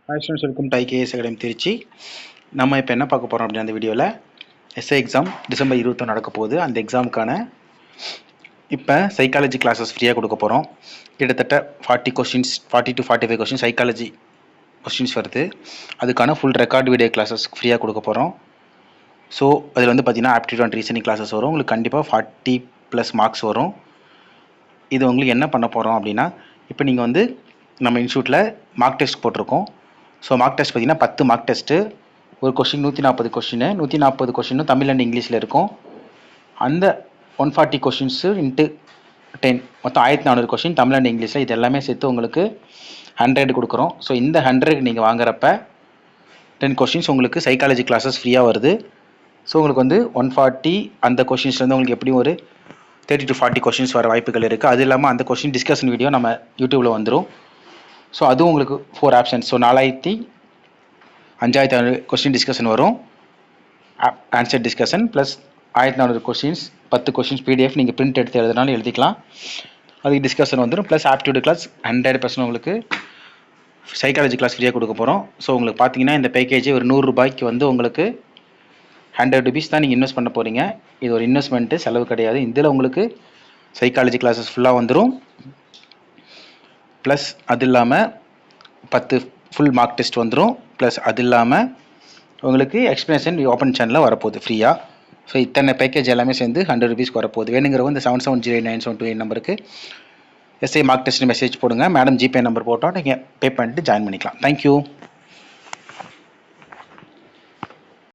Hi students, welcome to IKS academy Tiruchi. நம்ம இப்போ என்ன பார்க்க போகிறோம் அப்படின்னா, அந்த வீடியோவில் எஸ்ஐ எக்ஸாம் டிசம்பர் 21 நடக்க போகுது. அந்த எக்ஸாமுக்கான இப்போ சைக்காலஜி கிளாஸஸ் ஃப்ரீயாக கொடுக்க போகிறோம். கிட்டத்தட்ட 40 questions, 40 to 45 questions psychology questions வருது. அதுக்கான ஃபுல் ரெக்கார்ட் வீடியோ கிளாஸஸ் ஃப்ரீயாக கொடுக்க போகிறோம். ஸோ அதில் வந்து பார்த்தீங்கன்னா ஆப்டிடியூட் அண்ட் ரீசனிங் கிளாஸஸ் வரும். உங்களுக்கு கண்டிப்பாக 40+ மார்க்ஸ் வரும். இது உங்களுக்கு என்ன பண்ண போகிறோம் அப்படின்னா, இப்போ நீங்கள் வந்து நம்ம இன்ஸ்டியூட்டில் மார்க் டெஸ்ட் போட்டிருக்கோம். ஸோ மார்க் டெஸ்ட் பார்த்தீங்கன்னா 10 மார்க் டெஸ்ட்டு, ஒரு கொஷின் 140 கொஷின், 140 கொஷினும் தமிழ் அண்ட் இங்கிலீஷில் இருக்கும். அந்த 140 கொஷின்ஸு இன்ட்டு 10 மொத்தம் 1400 கொஷின் தமிழ் அண்ட் இங்கிலீஷில். இது எல்லாமே சேர்த்து உங்களுக்கு 100 கொடுக்குறோம். ஸோ இந்த 100 நீங்கள் வாங்குறப்ப 10 கொஷின்ஸ் உங்களுக்கு சைக்காலஜி கிளாஸஸ் ஃப்ரீயாக வருது. ஸோ உங்களுக்கு வந்து 140 அந்த கொஷின்ஸ்லேருந்து உங்களுக்கு எப்படியும் ஒரு 30 to 40 கொஷின்ஸ் வர வாய்ப்புகள் இருக்குது. அது இல்லாமல் அந்த கொஷின் டிஸ்கஷன் வீடியோ நம்ம யூடியூப்பில் வந்துடும். ஸோ அதுவும் உங்களுக்கு 4 ஆப்ஷன்ஸ். ஸோ 5500 கொஸ்டின் டிஸ்கஷன் வரும், answer discussion plus 1400 questions, 10 questions PDF நீங்கள் பிரிண்ட் எடுத்து எழுதுனாலும் எழுதிக்கலாம். அதுக்கு டிஸ்கஷன் வந்துடும். ப்ளஸ் ஆப்டிடியூட் கிளாஸ் 100% உங்களுக்கு சைக்காலஜி கிளாஸ் ஃப்ரீயாக கொடுக்க போகிறோம். ஸோ உங்களுக்கு பார்த்தீங்கன்னா இந்த பேக்கேஜ் ஒரு 100 ரூபாய்க்கு வந்து உங்களுக்கு 100 rupees தான் நீங்கள் இன்வெஸ்ட் பண்ண போகிறீங்க. இது ஒரு இன்வெஸ்ட்மெண்ட்டு, செலவு கிடையாது. இதில் உங்களுக்கு சைக்காலஜி கிளாஸஸ் ஃபுல்லாக வந்துடும். ப்ளஸ் அது இல்லாமல் 10 ஃபுல் மார்க் டெஸ்ட் வந்துடும். ப்ளஸ் அது இல்லாமல் உங்களுக்கு எக்ஸ்பிளனேஷன் ஓப்பன் சேனலில் வரப்போகுது ஃப்ரீயாக. ஸோ இத்தனை பேக்கேஜ் எல்லாமே சேர்ந்து 100 rupeesக்கு வரப்போகுது. வேணுங்கிறவங்க இந்த 770972 நம்பருக்கு எஸ்ஐ மார்க் டெஸ்ட் மெசேஜ் போடுங்க. மேடம் ஜிபே நம்பர் போட்டோம், நீங்கள் பே பண்ணிட்டு ஜாயின் பண்ணிக்கலாம். தேங்க்யூ.